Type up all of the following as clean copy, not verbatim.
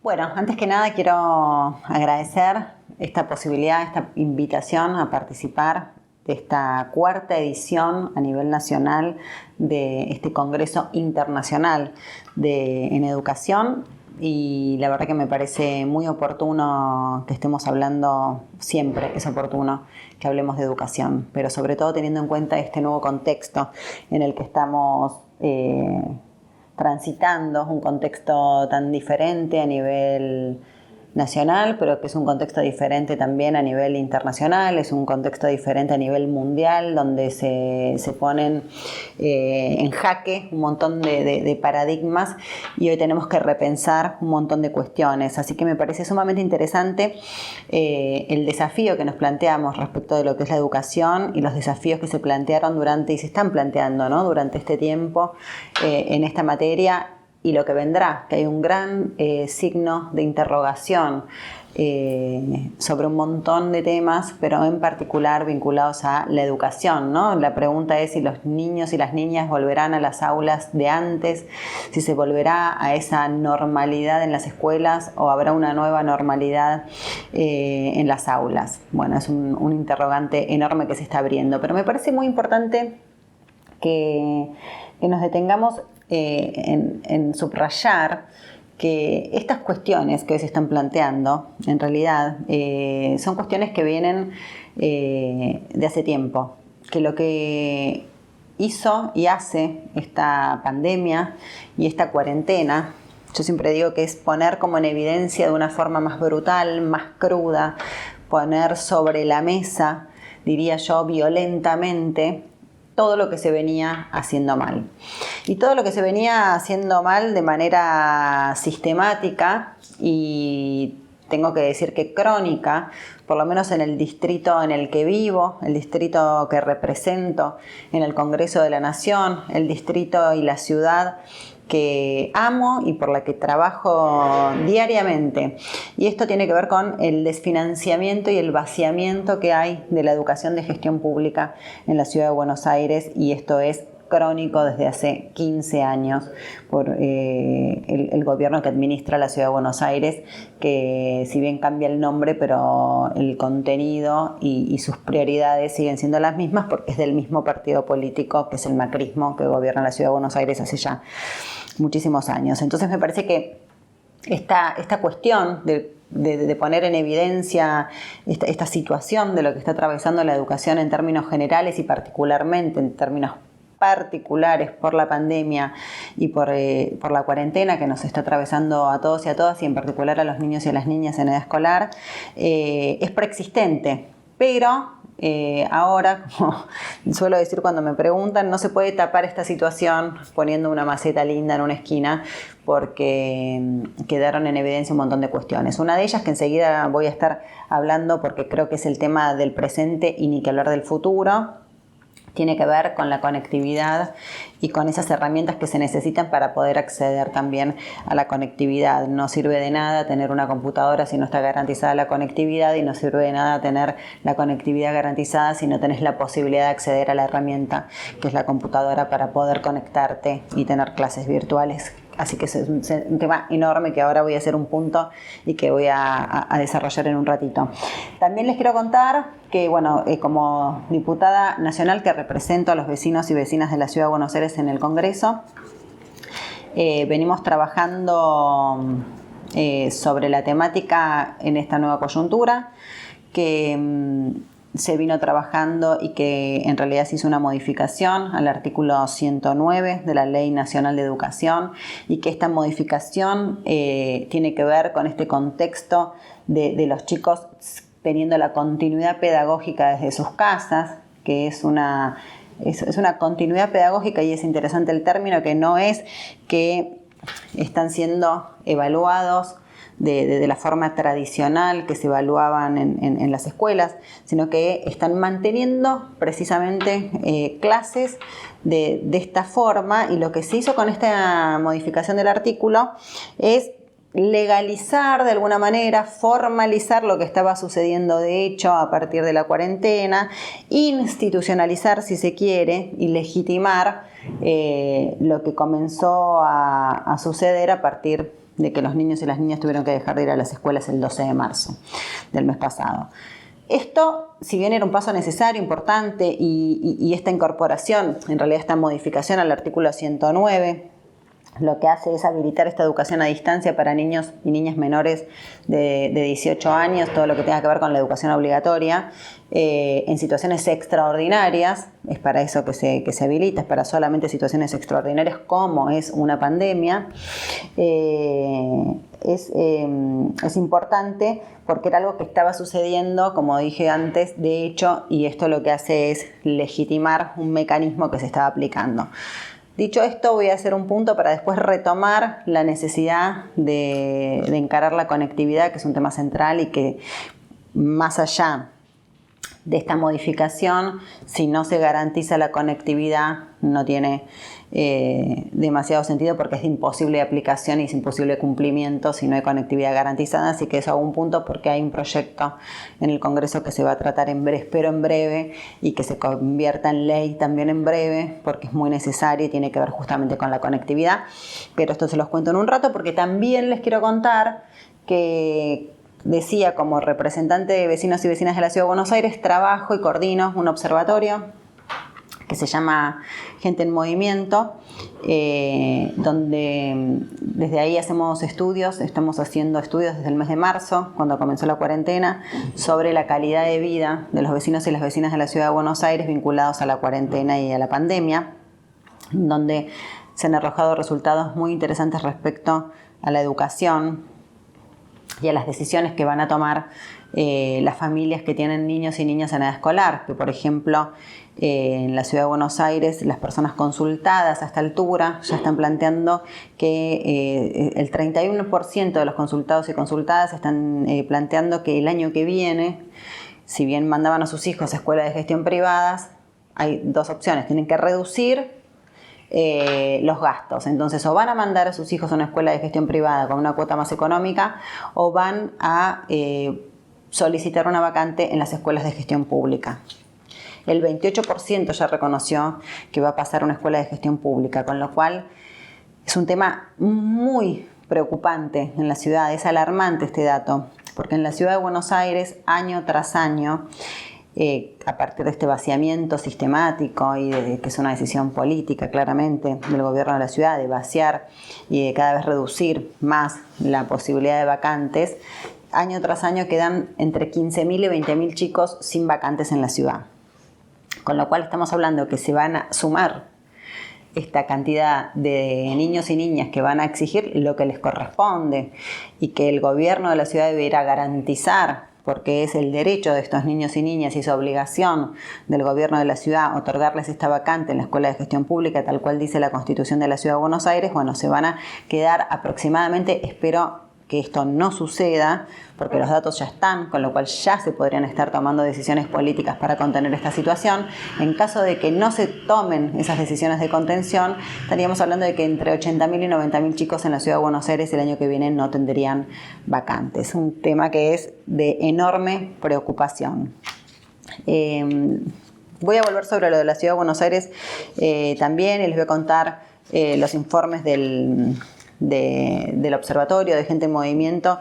Bueno, antes que nada quiero agradecer esta posibilidad, esta invitación a participar de esta cuarta edición a nivel nacional de este Congreso Internacional en Educación. Y la verdad que me parece muy oportuno que estemos hablando, siempre es oportuno que hablemos de educación, pero sobre todo teniendo en cuenta este nuevo contexto en el que estamos transitando, un contexto tan diferente a nivel nacional, pero que es un contexto diferente también a nivel internacional, es un contexto diferente a nivel mundial, donde se ponen en jaque un montón de paradigmas y hoy tenemos que repensar un montón de cuestiones. Así que me parece sumamente interesante el desafío que nos planteamos respecto de lo que es la educación y los desafíos que se plantearon durante y se están planteando, ¿no?, durante este tiempo en esta materia. Y lo que vendrá, que hay un gran signo de interrogación sobre un montón de temas, pero en particular vinculados a la educación, ¿no? La pregunta es si los niños y las niñas volverán a las aulas de antes, si se volverá a esa normalidad en las escuelas o habrá una nueva normalidad en las aulas. Bueno, es un interrogante enorme que se está abriendo, pero me parece muy importante que nos detengamos en subrayar que estas cuestiones que hoy se están planteando, en realidad, son cuestiones que vienen de hace tiempo, que lo que hizo y hace esta pandemia y esta cuarentena, yo siempre digo que es poner como en evidencia de una forma más brutal, más cruda, poner sobre la mesa, diría yo, violentamente, todo lo que se venía haciendo mal. Y todo lo que se venía haciendo mal de manera sistemática y tengo que decir que crónica, por lo menos en el distrito en el que vivo, el distrito que represento en el Congreso de la Nación, el distrito y la ciudad que amo y por la que trabajo diariamente. Y esto tiene que ver con el desfinanciamiento y el vaciamiento que hay de la educación de gestión pública en la ciudad de Buenos Aires, y esto es crónico desde hace 15 años por el gobierno que administra la ciudad de Buenos Aires, que si bien cambia el nombre, pero el contenido y sus prioridades siguen siendo las mismas, porque es del mismo partido político, que es el macrismo, que gobierna la ciudad de Buenos Aires hace ya muchísimos años. Entonces me parece que esta cuestión de poner en evidencia esta situación de lo que está atravesando la educación en términos generales y particularmente en términos particulares por la pandemia y por la cuarentena que nos está atravesando a todos y a todas, y en particular a los niños y a las niñas en edad escolar, es preexistente. Pero ahora, como suelo decir cuando me preguntan, no se puede tapar esta situación poniendo una maceta linda en una esquina, porque quedaron en evidencia un montón de cuestiones. Una de ellas, que enseguida voy a estar hablando porque creo que es el tema del presente y ni que hablar del futuro, tiene que ver con la conectividad y con esas herramientas que se necesitan para poder acceder también a la conectividad. No sirve de nada tener una computadora si no está garantizada la conectividad, y no sirve de nada tener la conectividad garantizada si no tenés la posibilidad de acceder a la herramienta que es la computadora para poder conectarte y tener clases virtuales. Así que es un tema enorme que ahora voy a hacer un punto y que voy a desarrollar en un ratito. También les quiero contar que, bueno, como diputada nacional que represento a los vecinos y vecinas de la Ciudad de Buenos Aires en el Congreso, venimos trabajando sobre la temática en esta nueva coyuntura que se vino trabajando y que en realidad se hizo una modificación al artículo 109 de la Ley Nacional de Educación, y que esta modificación tiene que ver con este contexto de los chicos teniendo la continuidad pedagógica desde sus casas, que es una continuidad pedagógica, y es interesante el término, que no es que están siendo evaluados de la forma tradicional que se evaluaban en las escuelas, sino que están manteniendo precisamente clases de esta forma. Y lo que se hizo con esta modificación del artículo es legalizar de alguna manera, formalizar lo que estaba sucediendo de hecho a partir de la cuarentena, institucionalizar si se quiere y legitimar lo que comenzó a suceder a partir de que los niños y las niñas tuvieron que dejar de ir a las escuelas el 12 de marzo del mes pasado. Esto, si bien era un paso necesario, importante, y esta incorporación, en realidad esta modificación al artículo 109, lo que hace es habilitar esta educación a distancia para niños y niñas menores de 18 años, todo lo que tenga que ver con la educación obligatoria, en situaciones extraordinarias. Es para eso que se habilita, es para solamente situaciones extraordinarias como es una pandemia. Es importante porque era algo que estaba sucediendo, como dije antes, de hecho, y esto lo que hace es legitimar un mecanismo que se estaba aplicando. Dicho esto, voy a hacer un punto para después retomar la necesidad de encarar la conectividad, que es un tema central y que más allá de esta modificación, si no se garantiza la conectividad, no tiene demasiado sentido porque es imposible de aplicación y es imposible de cumplimiento si no hay conectividad garantizada. Así que eso hago un punto porque hay un proyecto en el Congreso que se va a tratar en breve, espero en breve, y que se convierta en ley también en breve porque es muy necesario y tiene que ver justamente con la conectividad. Pero esto se los cuento en un rato porque también les quiero contar que decía, como representante de vecinos y vecinas de la Ciudad de Buenos Aires, trabajo y coordino un observatorio que se llama Gente en Movimiento, donde desde ahí hacemos estudios, estamos haciendo estudios desde el mes de marzo, cuando comenzó la cuarentena, sobre la calidad de vida de los vecinos y las vecinas de la Ciudad de Buenos Aires vinculados a la cuarentena y a la pandemia, donde se han arrojado resultados muy interesantes respecto a la educación y a las decisiones que van a tomar las familias que tienen niños y niñas en edad escolar, que por ejemplo en la Ciudad de Buenos Aires las personas consultadas a esta altura ya están planteando que el 31% de los consultados y consultadas están planteando que el año que viene, si bien mandaban a sus hijos a escuelas de gestión privadas, hay dos opciones: tienen que reducir los gastos. Entonces, o van a mandar a sus hijos a una escuela de gestión privada con una cuota más económica, o van a solicitar una vacante en las escuelas de gestión pública. El 28% ya reconoció que va a pasar a una escuela de gestión pública, con lo cual es un tema muy preocupante en la ciudad. Es alarmante este dato, porque en la Ciudad de Buenos Aires, año tras año, a partir de este vaciamiento sistemático y de que es una decisión política claramente del gobierno de la ciudad de vaciar y de cada vez reducir más la posibilidad de vacantes, año tras año quedan entre 15.000 y 20.000 chicos sin vacantes en la ciudad. Con lo cual estamos hablando que se van a sumar esta cantidad de niños y niñas que van a exigir lo que les corresponde y que el gobierno de la ciudad deberá garantizar, porque es el derecho de estos niños y niñas y es obligación del gobierno de la ciudad otorgarles esta vacante en la Escuela de Gestión Pública, tal cual dice la Constitución de la Ciudad de Buenos Aires. Bueno, se van a quedar aproximadamente, espero que esto no suceda, porque los datos ya están, con lo cual ya se podrían estar tomando decisiones políticas para contener esta situación. En caso de que no se tomen esas decisiones de contención, estaríamos hablando de que entre 80.000 y 90.000 chicos en la Ciudad de Buenos Aires el año que viene no tendrían vacantes. Un tema que es de enorme preocupación. Voy a volver sobre lo de la Ciudad de Buenos Aires también, y les voy a contar los informes del observatorio de Gente en Movimiento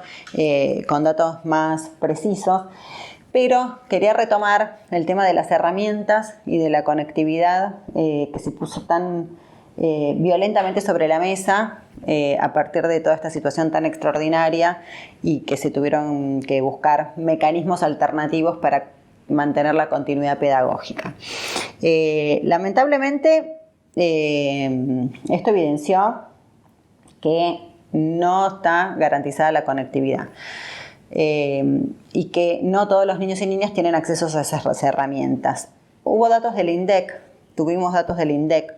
con datos más precisos, pero quería retomar el tema de las herramientas y de la conectividad que se puso tan violentamente sobre la mesa a partir de toda esta situación tan extraordinaria y que se tuvieron que buscar mecanismos alternativos para mantener la continuidad pedagógica. Lamentablemente esto evidenció que no está garantizada la conectividad y que no todos los niños y niñas tienen acceso a esas herramientas. Hubo datos del INDEC, tuvimos datos del INDEC,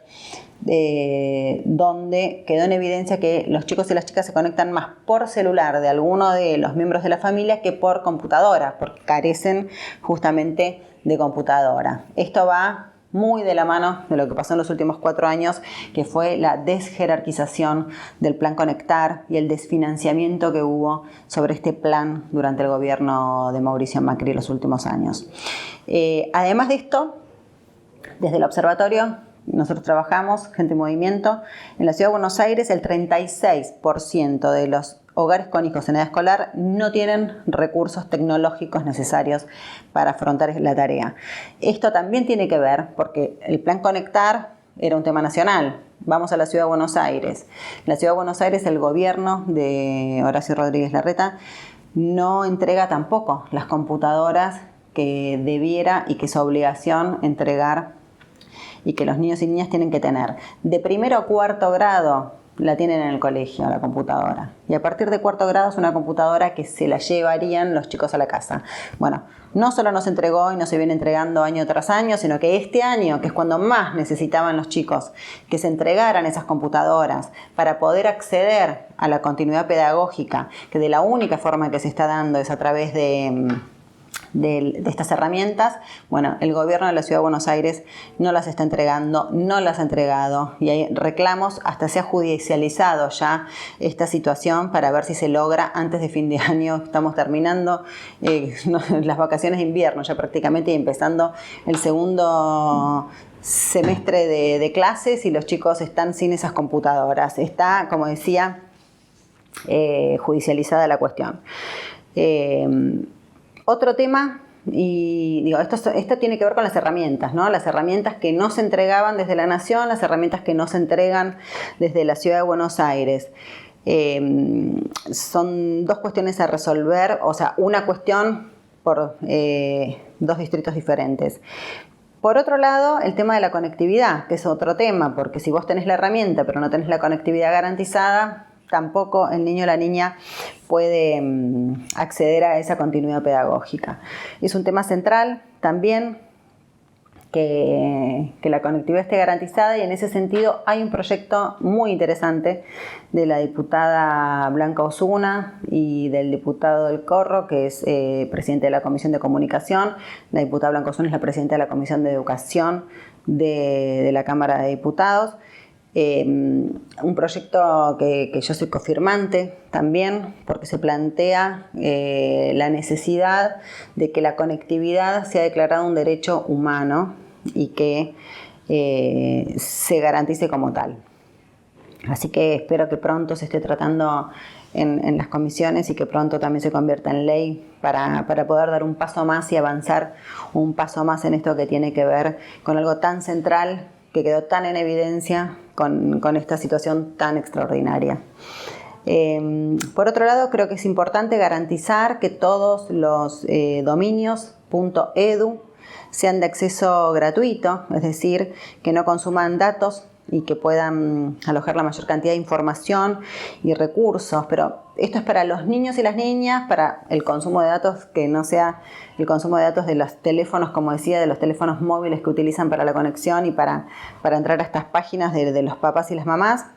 donde quedó en evidencia que los chicos y las chicas se conectan más por celular de alguno de los miembros de la familia que por computadora, porque carecen justamente de computadora. Esto va muy de la mano de lo que pasó en los últimos 4 años, que fue la desjerarquización del Plan Conectar y el desfinanciamiento que hubo sobre este plan durante el gobierno de Mauricio Macri en los últimos años. Además de esto, desde el observatorio nosotros trabajamos, Gente en Movimiento, en la Ciudad de Buenos Aires el 36% de los hogares con hijos en edad escolar no tienen recursos tecnológicos necesarios para afrontar la tarea. Esto también tiene que ver porque el Plan Conectar era un tema nacional. Vamos a la Ciudad de Buenos Aires. En la Ciudad de Buenos Aires el gobierno de Horacio Rodríguez Larreta no entrega tampoco las computadoras que debiera y que es su obligación entregar y que los niños y niñas tienen que tener. De primero a cuarto grado la tienen en el colegio, la computadora. Y a partir de cuarto grado es una computadora que se la llevarían los chicos a la casa. Bueno, no solo no se entregó y no se viene entregando año tras año, sino que este año, que es cuando más necesitaban los chicos que se entregaran esas computadoras para poder acceder a la continuidad pedagógica, que de la única forma que se está dando es a través de estas herramientas, bueno, el gobierno de la Ciudad de Buenos Aires no las está entregando, no las ha entregado y hay reclamos, hasta se ha judicializado ya esta situación para ver si se logra antes de fin de año. Estamos terminando las vacaciones de invierno ya prácticamente y empezando el segundo semestre de clases y los chicos están sin esas computadoras. Está, como decía, judicializada la cuestión. Otro tema, y digo, esto tiene que ver con las herramientas, ¿no? Las herramientas que no se entregaban desde la Nación, las herramientas que no se entregan desde la Ciudad de Buenos Aires. Son dos cuestiones a resolver, o sea, una cuestión por dos distritos diferentes. Por otro lado, el tema de la conectividad, que es otro tema, porque si vos tenés la herramienta pero no tenés la conectividad garantizada, tampoco el niño o la niña puede acceder a esa continuidad pedagógica. Es un tema central también que la conectividad esté garantizada y en ese sentido hay un proyecto muy interesante de la diputada Blanca Osuna y del diputado del Corro, que es presidente de la Comisión de Comunicación. La diputada Blanca Osuna es la presidenta de la Comisión de Educación de la Cámara de Diputados. Un proyecto que yo soy cofirmante también, porque se plantea la necesidad de que la conectividad sea declarada un derecho humano y que se garantice como tal. Así que espero que pronto se esté tratando en las comisiones y que pronto también se convierta en ley para poder dar un paso más y avanzar un paso más en esto que tiene que ver con algo tan central que quedó tan en evidencia con esta situación tan extraordinaria. Por otro lado, creo que es importante garantizar que todos los dominios .edu sean de acceso gratuito, es decir, que no consuman datos y que puedan alojar la mayor cantidad de información y recursos, pero esto es para los niños y las niñas, para el consumo de datos que no sea el consumo de datos de los teléfonos, como decía, de los teléfonos móviles que utilizan para la conexión y para entrar a estas páginas de los papás y las mamás.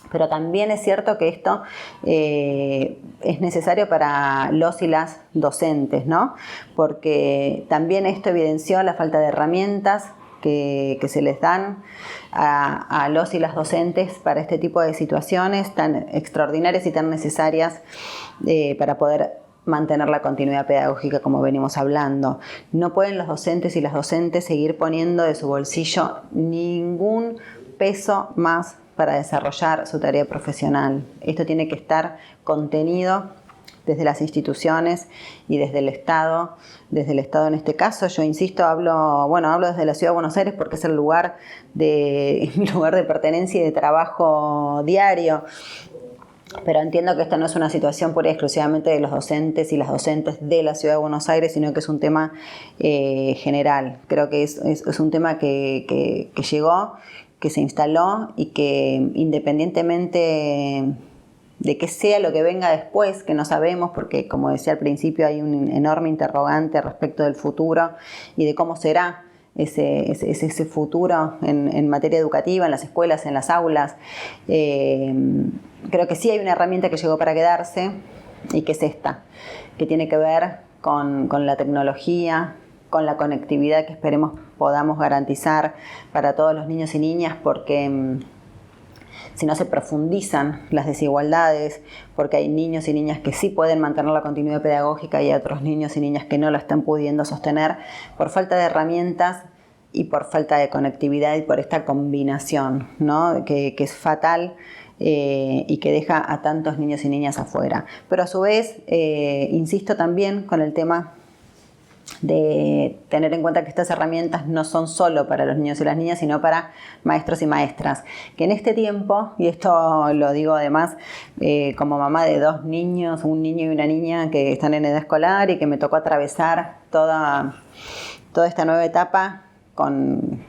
Pero también es cierto que esto es necesario para los y las docentes, ¿no? Porque también esto evidenció la falta de herramientas que se les dan a los y las docentes para este tipo de situaciones tan extraordinarias y tan necesarias para poder mantener la continuidad pedagógica como venimos hablando. No pueden los docentes y las docentes seguir poniendo de su bolsillo ningún peso más para desarrollar su tarea profesional. Esto tiene que estar contenido desde las instituciones y desde el Estado en este caso. Yo insisto, hablo desde la Ciudad de Buenos Aires porque es mi lugar de pertenencia y de trabajo diario. Pero entiendo que esta no es una situación pura y exclusivamente de los docentes y las docentes de la Ciudad de Buenos Aires, sino que es un tema general. Creo que es un tema que llegó, que se instaló y que independientemente de que sea lo que venga después, que no sabemos, porque como decía al principio hay un enorme interrogante respecto del futuro y de cómo será ese futuro en materia educativa, en las escuelas, en las aulas. Creo que sí hay una herramienta que llegó para quedarse y que es esta, que tiene que ver con la tecnología, con la conectividad que esperemos podamos garantizar para todos los niños y niñas, porque si no se profundizan las desigualdades, porque hay niños y niñas que sí pueden mantener la continuidad pedagógica y hay otros niños y niñas que no la están pudiendo sostener por falta de herramientas y por falta de conectividad y por esta combinación, ¿no? que es fatal y que deja a tantos niños y niñas afuera. Pero a su vez, insisto también con el tema de tener en cuenta que estas herramientas no son solo para los niños y las niñas, sino para maestros y maestras. Que en este tiempo, y esto lo digo además como mamá de 2 niños, un niño y una niña que están en edad escolar y que me tocó atravesar toda esta nueva etapa con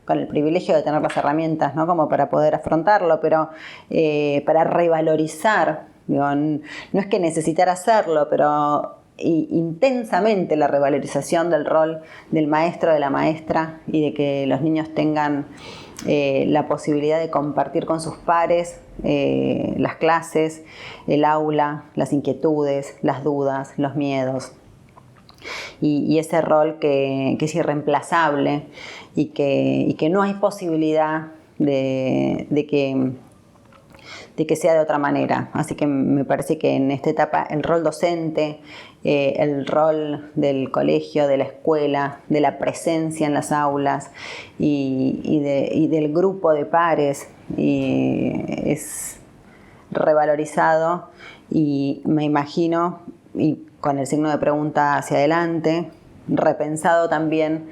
el privilegio de tener las herramientas, ¿no? Como para poder afrontarlo, pero para revalorizar, digo, no es que necesitar hacerlo, pero intensamente la revalorización del rol del maestro, de la maestra, y de que los niños tengan la posibilidad de compartir con sus pares las clases, el aula, las inquietudes, las dudas, los miedos. Y ese rol que es irreemplazable y que no hay posibilidad de que sea de otra manera. Así que me parece que en esta etapa el rol docente, el rol del colegio, de la escuela, de la presencia en las aulas y del grupo de pares es revalorizado, y me imagino, y con el signo de pregunta hacia adelante, repensado también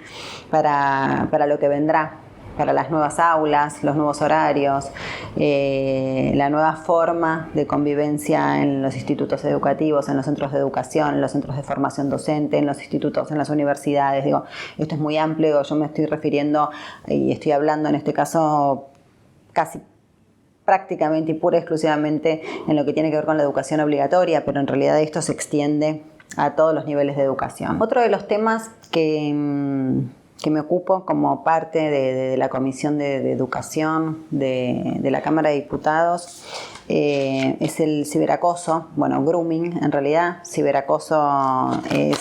para lo que vendrá, para las nuevas aulas, los nuevos horarios, la nueva forma de convivencia en los institutos educativos, en los centros de educación, en los centros de formación docente, en los institutos, en las universidades. Digo, esto es muy amplio, yo me estoy refiriendo y estoy hablando en este caso casi prácticamente y pura y exclusivamente en lo que tiene que ver con la educación obligatoria, pero en realidad esto se extiende a todos los niveles de educación. Otro de los temas que me ocupo como parte de la Comisión de Educación de la Cámara de Diputados es el ciberacoso, grooming en realidad. Ciberacoso es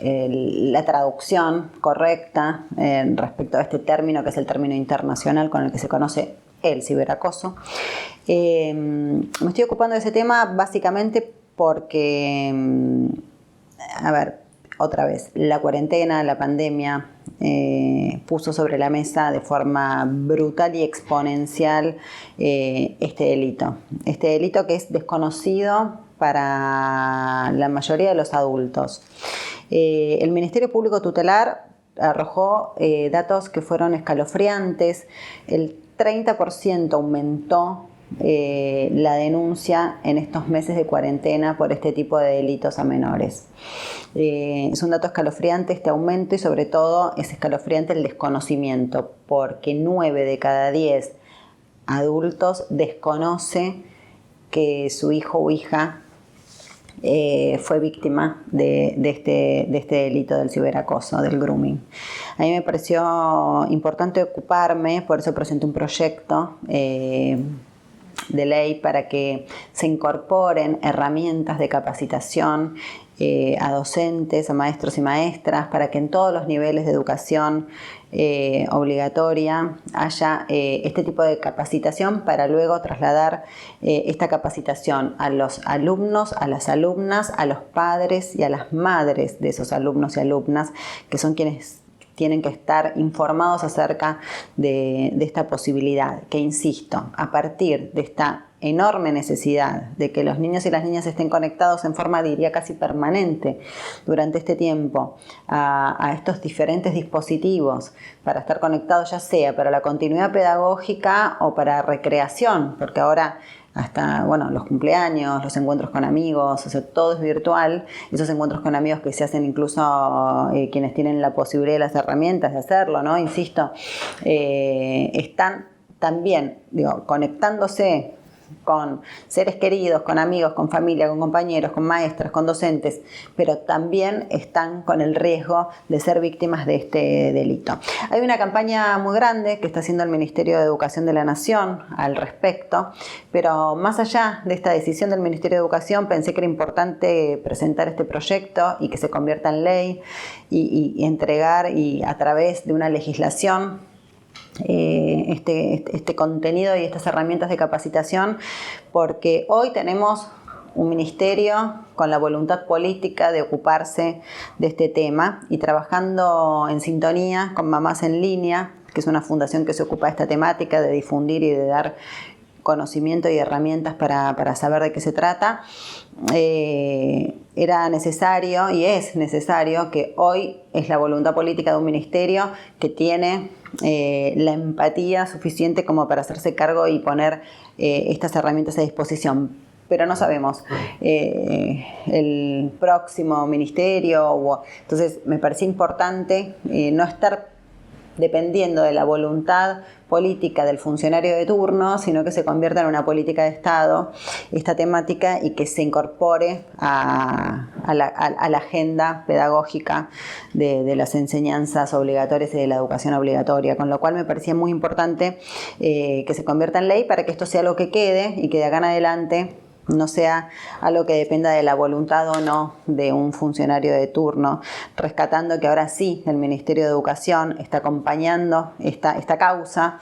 la traducción correcta respecto a este término, que es el término internacional con el que se conoce el ciberacoso. Me estoy ocupando de ese tema básicamente porque, otra vez, la cuarentena, la pandemia puso sobre la mesa de forma brutal y exponencial este delito. Este delito que es desconocido para la mayoría de los adultos. El Ministerio Público Tutelar arrojó datos que fueron escalofriantes. El 30% aumentó la denuncia en estos meses de cuarentena por este tipo de delitos a menores. Es un dato escalofriante este aumento, y sobre todo es escalofriante el desconocimiento, porque 9 de cada 10 adultos desconoce que su hijo o hija fue víctima de este delito del ciberacoso, del grooming. A mí me pareció importante ocuparme, por eso presenté un proyecto de ley para que se incorporen herramientas de capacitación a docentes, a maestros y maestras, para que en todos los niveles de educación obligatoria haya este tipo de capacitación, para luego trasladar esta capacitación a los alumnos, a las alumnas, a los padres y a las madres de esos alumnos y alumnas, que son quienes tienen que estar informados acerca de esta posibilidad, que, insisto, a partir de esta enorme necesidad de que los niños y las niñas estén conectados en forma, diría, casi permanente durante este tiempo a estos diferentes dispositivos, para estar conectados ya sea para la continuidad pedagógica o para recreación, porque ahora hasta los cumpleaños, los encuentros con amigos, o sea, todo es virtual. Esos encuentros con amigos que se hacen incluso quienes tienen la posibilidad y las herramientas de hacerlo, ¿no? Insisto, están también, conectándose con seres queridos, con amigos, con familia, con compañeros, con maestras, con docentes, pero también están con el riesgo de ser víctimas de este delito. Hay una campaña muy grande que está haciendo el Ministerio de Educación de la Nación al respecto, pero más allá de esta decisión del Ministerio de Educación, pensé que era importante presentar este proyecto y que se convierta en ley y entregar, y a través de una legislación, este contenido y estas herramientas de capacitación, porque hoy tenemos un ministerio con la voluntad política de ocuparse de este tema y trabajando en sintonía con Mamás en Línea, que es una fundación que se ocupa de esta temática, de difundir y de dar conocimiento y herramientas para saber de qué se trata. Era necesario y es necesario que hoy es la voluntad política de un ministerio que tiene la empatía suficiente como para hacerse cargo y poner estas herramientas a disposición. Pero no sabemos el próximo ministerio. Entonces me parecía importante no estar dependiendo de la voluntad política del funcionario de turno, sino que se convierta en una política de Estado esta temática y que se incorpore a la agenda pedagógica de las enseñanzas obligatorias y de la educación obligatoria, con lo cual me parecía muy importante que se convierta en ley para que esto sea algo que quede y que de acá en adelante no sea algo que dependa de la voluntad o no de un funcionario de turno, rescatando que ahora sí el Ministerio de Educación está acompañando esta causa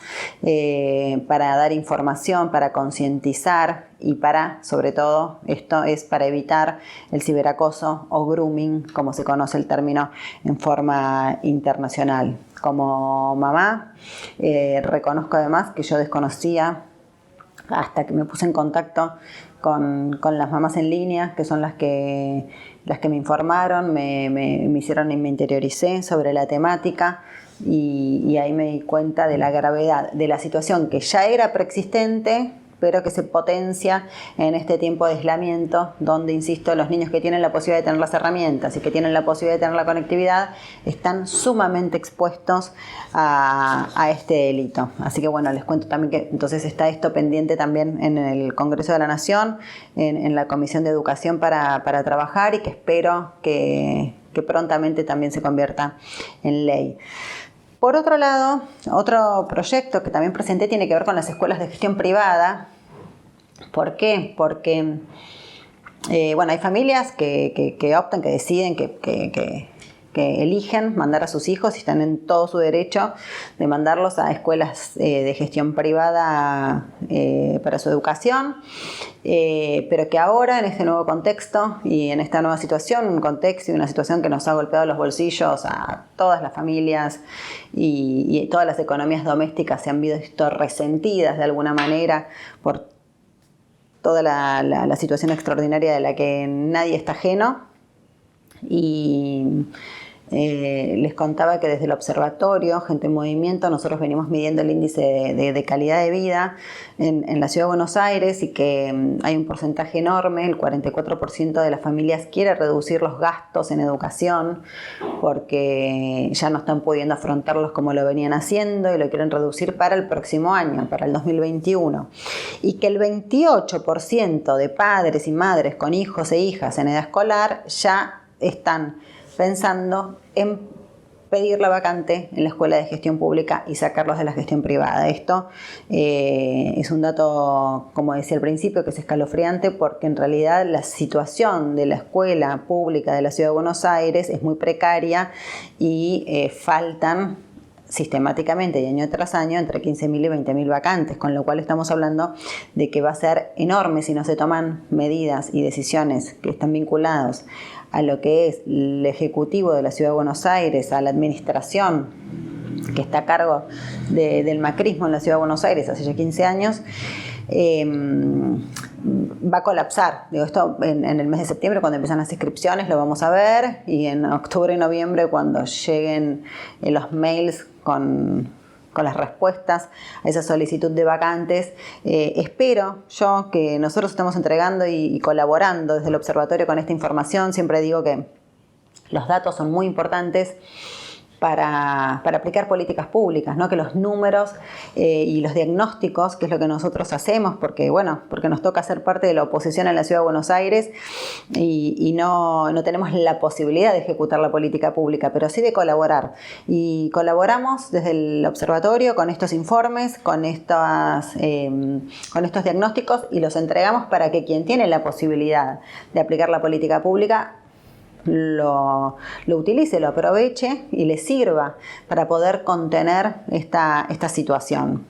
para dar información, para concientizar y para, sobre todo, esto es para evitar el ciberacoso o grooming, como se conoce el término en forma internacional. Como mamá, reconozco además que yo desconocía hasta que me puse en contacto con las mamás en línea, que son las que me informaron, me hicieron y me interioricé sobre la temática y ahí me di cuenta de la gravedad de la situación que ya era preexistente, pero que se potencia en este tiempo de aislamiento, donde, insisto, los niños que tienen la posibilidad de tener las herramientas y que tienen la posibilidad de tener la conectividad están sumamente expuestos a este delito. Así que bueno, les cuento también que entonces está esto pendiente también en el Congreso de la Nación, en la Comisión de Educación para trabajar y que espero que prontamente también se convierta en ley. Por otro lado, otro proyecto que también presenté tiene que ver con las escuelas de gestión privada. ¿Por qué? Porque hay familias que optan, que deciden, que eligen mandar a sus hijos y están en todo su derecho de mandarlos a escuelas de gestión privada para su educación, pero que ahora en este nuevo contexto y en esta nueva situación, un contexto y una situación que nos ha golpeado los bolsillos a todas las familias y todas las economías domésticas se han visto resentidas de alguna manera por toda la situación extraordinaria de la que nadie está ajeno. Y les contaba que desde el observatorio Gente en Movimiento nosotros venimos midiendo el índice de calidad de vida en la Ciudad de Buenos Aires y que hay un porcentaje enorme, el 44% de las familias quiere reducir los gastos en educación porque ya no están pudiendo afrontarlos como lo venían haciendo y lo quieren reducir para el próximo año, para el 2021. Y que el 28% de padres y madres con hijos e hijas en edad escolar ya están pensando en pedir la vacante en la escuela de gestión pública y sacarlos de la gestión privada. Esto es un dato, como decía al principio, que es escalofriante porque en realidad la situación de la escuela pública de la Ciudad de Buenos Aires es muy precaria y faltan sistemáticamente y año tras año entre 15.000 y 20.000 vacantes, con lo cual estamos hablando de que va a ser enorme si no se toman medidas y decisiones que están vinculadas a lo que es el Ejecutivo de la Ciudad de Buenos Aires, a la administración que está a cargo del macrismo en la Ciudad de Buenos Aires hace ya 15 años, va a colapsar. Esto en el mes de septiembre, cuando empiezan las inscripciones, lo vamos a ver, y en octubre y noviembre, cuando lleguen los mails con las respuestas a esa solicitud de vacantes. Espero yo que nosotros estamos entregando y colaborando desde el observatorio con esta información. Siempre digo que los datos son muy importantes para aplicar políticas públicas, ¿no? Que los números y los diagnósticos, que es lo que nosotros hacemos, porque nos toca ser parte de la oposición en la Ciudad de Buenos Aires y no tenemos la posibilidad de ejecutar la política pública, pero sí de colaborar. Y colaboramos desde el observatorio con estos informes, con estos diagnósticos y los entregamos para que quien tiene la posibilidad de aplicar la política pública lo utilice, lo aproveche y le sirva para poder contener esta situación.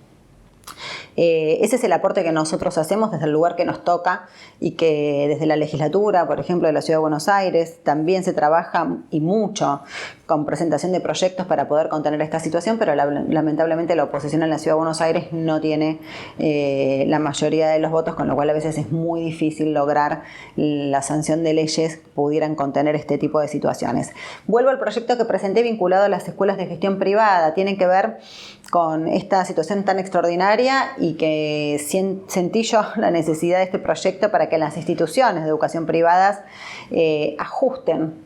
Ese es el aporte que nosotros hacemos desde el lugar que nos toca y que desde la legislatura, por ejemplo, de la Ciudad de Buenos Aires, también se trabaja y mucho con presentación de proyectos para poder contener esta situación, pero lamentablemente la oposición en la Ciudad de Buenos Aires no tiene la mayoría de los votos, con lo cual a veces es muy difícil lograr la sanción de leyes que pudieran contener este tipo de situaciones. Vuelvo al proyecto que presenté vinculado a las escuelas de gestión privada. Tiene que ver con esta situación tan extraordinaria y que sentí yo la necesidad de este proyecto para que las instituciones de educación privadas ajusten,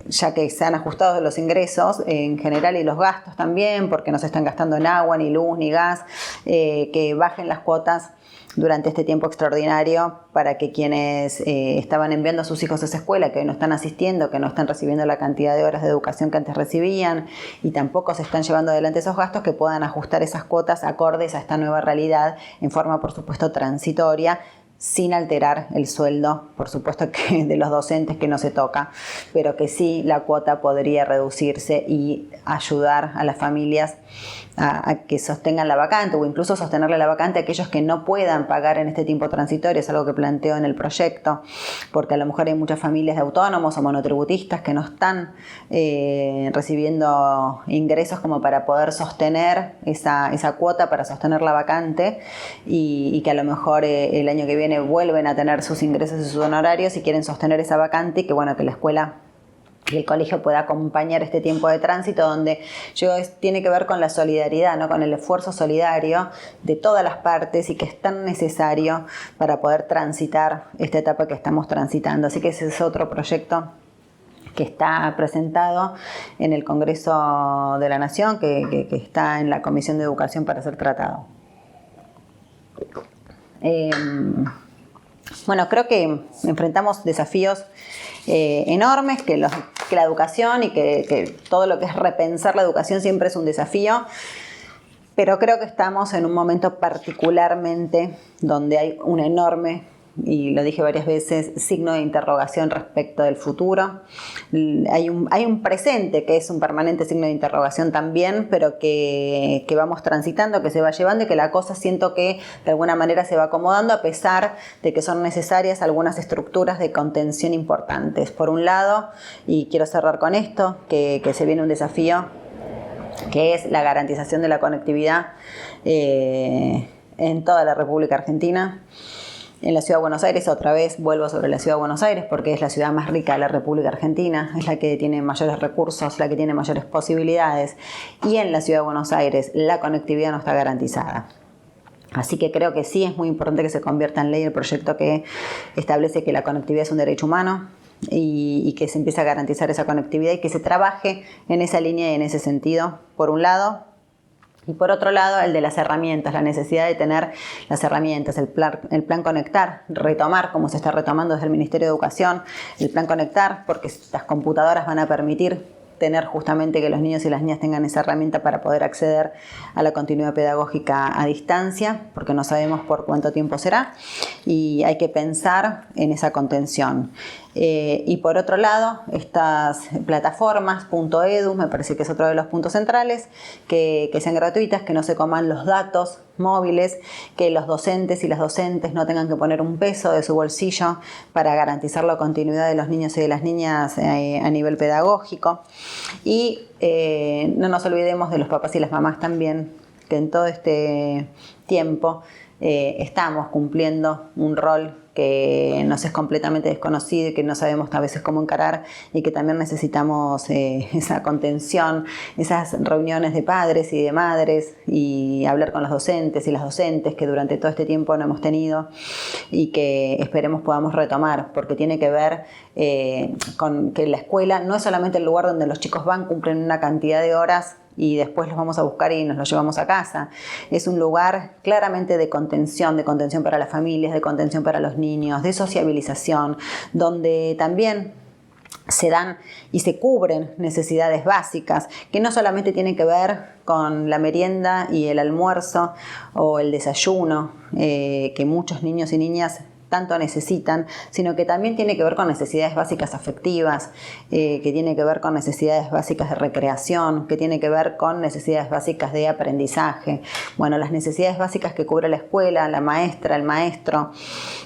ya que se han ajustado los ingresos en general y los gastos también, porque no se están gastando en agua, ni luz, ni gas, que bajen las cuotas durante este tiempo extraordinario para que quienes estaban enviando a sus hijos a esa escuela, que no están asistiendo, que no están recibiendo la cantidad de horas de educación que antes recibían y tampoco se están llevando adelante esos gastos, que puedan ajustar esas cuotas acordes a esta nueva realidad en forma, por supuesto, transitoria, sin alterar el sueldo, por supuesto, que de los docentes, que no se toca, pero que sí la cuota podría reducirse y ayudar a las familias a que sostengan la vacante, o incluso sostenerle la vacante a aquellos que no puedan pagar en este tiempo transitorio. Es algo que planteo en el proyecto, porque a lo mejor hay muchas familias de autónomos o monotributistas que no están recibiendo ingresos como para poder sostener esa cuota, para sostener la vacante, y que a lo mejor el año que viene vuelven a tener sus ingresos y sus honorarios y quieren sostener esa vacante, y que bueno, que la escuela y el colegio pueda acompañar este tiempo de tránsito, donde tiene que ver con la solidaridad, ¿no? Con el esfuerzo solidario de todas las partes, y que es tan necesario para poder transitar esta etapa que estamos transitando. Así que ese es otro proyecto que está presentado en el Congreso de la Nación, que está en la Comisión de Educación para ser tratado. Bueno, creo que enfrentamos desafíos enormes, que la educación y que todo lo que es repensar la educación siempre es un desafío, pero creo que estamos en un momento particularmente donde hay un enorme, y lo dije varias veces, signo de interrogación respecto del futuro. Hay un presente que es un permanente signo de interrogación también, pero que vamos transitando, que se va llevando, y que la cosa siento que de alguna manera se va acomodando, a pesar de que son necesarias algunas estructuras de contención importantes. Por un lado, y quiero cerrar con esto, que se viene un desafío, que es la garantización de la conectividad en toda la República Argentina. En la Ciudad de Buenos Aires, otra vez vuelvo sobre la Ciudad de Buenos Aires, porque es la ciudad más rica de la República Argentina, es la que tiene mayores recursos, la que tiene mayores posibilidades, y en la Ciudad de Buenos Aires la conectividad no está garantizada. Así que creo que sí es muy importante que se convierta en ley el proyecto que establece que la conectividad es un derecho humano, y que se empiece a garantizar esa conectividad y que se trabaje en esa línea y en ese sentido, por un lado. Y por otro lado, el de las herramientas, la necesidad de tener las herramientas, el plan Conectar, retomar, como se está retomando desde el Ministerio de Educación, el plan Conectar, porque las computadoras van a permitir tener justamente que los niños y las niñas tengan esa herramienta para poder acceder a la continuidad pedagógica a distancia, porque no sabemos por cuánto tiempo será, y hay que pensar en esa contención. Y por otro lado, estas plataformas .edu, me parece que es otro de los puntos centrales, que sean gratuitas, que no se coman los datos móviles, que los docentes y las docentes no tengan que poner un peso de su bolsillo para garantizar la continuidad de los niños y de las niñas a nivel pedagógico. Y no nos olvidemos de los papás y las mamás también, que en todo este tiempo estamos cumpliendo un rol que nos es completamente desconocido y que no sabemos a veces cómo encarar, y que también necesitamos esa contención, esas reuniones de padres y de madres, y hablar con los docentes y las docentes que durante todo este tiempo no hemos tenido, y que esperemos podamos retomar, porque tiene que ver con que la escuela no es solamente el lugar donde los chicos van, cumplen una cantidad de horas y después los vamos a buscar y nos los llevamos a casa. Es un lugar claramente de contención para las familias, de contención para los niños, de sociabilización, donde también se dan y se cubren necesidades básicas, que no solamente tienen que ver con la merienda y el almuerzo o el desayuno, que muchos niños y niñas tanto necesitan, sino que también tiene que ver con necesidades básicas afectivas, que tiene que ver con necesidades básicas de recreación, que tiene que ver con necesidades básicas de aprendizaje. Bueno, las necesidades básicas que cubre la escuela, la maestra, el maestro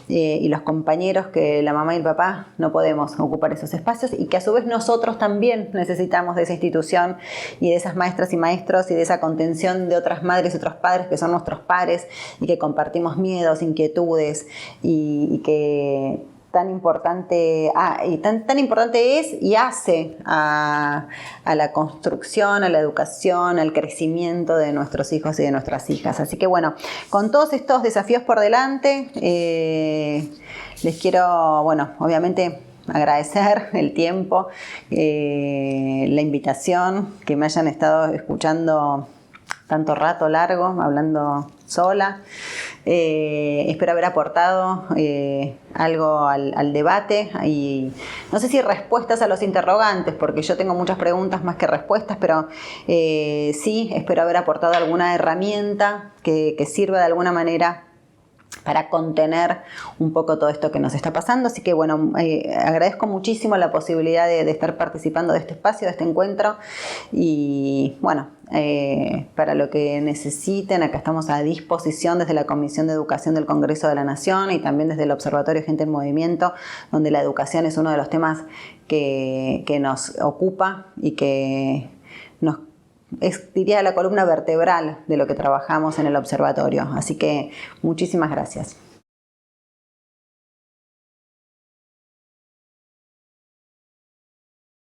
y los compañeros, que la mamá y el papá no podemos ocupar esos espacios, y que a su vez nosotros también necesitamos de esa institución y de esas maestras y maestros y de esa contención de otras madres y otros padres que son nuestros pares y que compartimos miedos, inquietudes y que tan importante es y hace a la construcción, a la educación, al crecimiento de nuestros hijos y de nuestras hijas. Así que bueno, con todos estos desafíos por delante, les quiero, bueno, obviamente agradecer el tiempo, la invitación, que me hayan estado escuchando tanto rato largo, hablando sola. Espero haber aportado algo al debate y no sé si respuestas a los interrogantes, porque yo tengo muchas preguntas más que respuestas, pero sí espero haber aportado alguna herramienta que sirva de alguna manera para contener un poco todo esto que nos está pasando. Así que bueno, agradezco muchísimo la posibilidad de estar participando de este espacio, de este encuentro, y bueno, para lo que necesiten, acá estamos a disposición desde la Comisión de Educación del Congreso de la Nación y también desde el Observatorio Gente en Movimiento, donde la educación es uno de los temas que nos ocupa y que diría, la columna vertebral de lo que trabajamos en el observatorio. Así que muchísimas gracias.